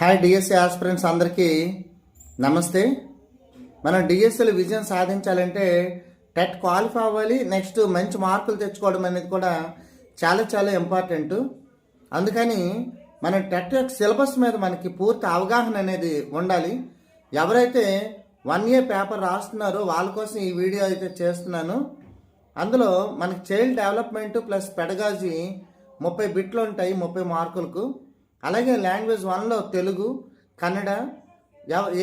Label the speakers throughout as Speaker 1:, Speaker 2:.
Speaker 1: Hi DSC aspirants అందరికీ నమస్తే. మనం డిఎస్సిలో విజయం సాధించాలంటే టెట్ క్వాలిఫై అవ్వాలి, నెక్స్ట్ మంచి మార్కులు తెచ్చుకోవడం అనేది కూడా చాలా చాలా ఇంపార్టెంట్. అందుకని మన టెట్ యొక్క సిలబస్ మీద మనకి పూర్తి అవగాహన అనేది ఉండాలి. ఎవరైతే 1 year పేపర్ రాస్తున్నారో వాళ్ళ కోసం ఈ వీడియో అయితే చేస్తున్నాను. అందులో మనకి చైల్డ్ డెవలప్మెంట్ ప్లస్ పెడగాజీ 30 బిట్లు ఉంటాయి 30 మార్కులకు. అలాగే లాంగ్వేజ్ 1లో తెలుగు, కన్నడ,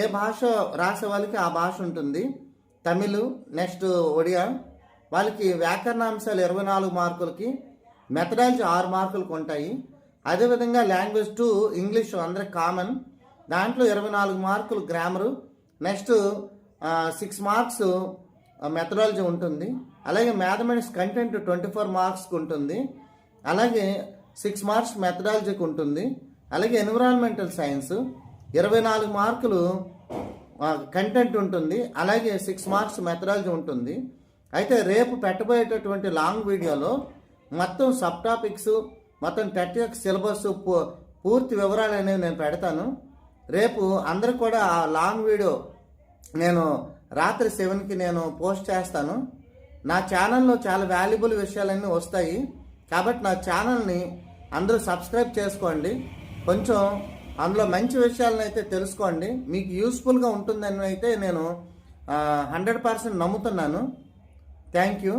Speaker 1: ఏ భాష రాసే వాళ్ళకి ఆ భాష ఉంటుంది. తమిళ్, నెక్స్ట్ ఒడియా. వాళ్ళకి వ్యాకరణాంశాలు 24 మార్కులకి, మెథడాలజీ 6 మార్కులకు ఉంటాయి. అదేవిధంగా లాంగ్వేజ్ 2 ఇంగ్లీష్ అందరికి కామన్, దాంట్లో 24 మార్కులు గ్రామరు, నెక్స్ట్ 6 మార్క్స్ మెథడాలజీ ఉంటుంది. అలాగే మ్యాథమెటిక్స్ కంటెంట్ 24 మార్క్స్కి ఉంటుంది. అలాగే 6 మార్క్స్ మెథడాలజీకి ఉంటుంది. అలాగే ఎన్విరాన్మెంటల్ సైన్స్ 24 మార్కులు కంటెంట్ ఉంటుంది. అలాగే 6 మార్క్స్ మెథడాలజీ ఉంటుంది. అయితే రేపు పెట్టబోయేటటువంటి లాంగ్ వీడియోలో మొత్తం సబ్ టాపిక్స్, మొత్తం టెట్ యొక్క సిలబస్ పూర్తి వివరాలు అనేవి నేను పెడతాను. రేపు అందరూ కూడా ఆ లాంగ్ వీడియో నేను రాత్రి 7కి నేను పోస్ట్ చేస్తాను. నా ఛానల్లో చాలా వాల్యుబుల్ విషయాలన్నీ వస్తాయి. కాబట్టి నా ఛానల్ని అందరూ సబ్స్క్రైబ్ చేసుకోండి. కొంచెం అందులో మంచి విషయాలను అయితే తెలుసుకోండి. మీకు యూస్ఫుల్గా ఉంటుందని అయితే నేను 100% నమ్ముతున్నాను. Thank you.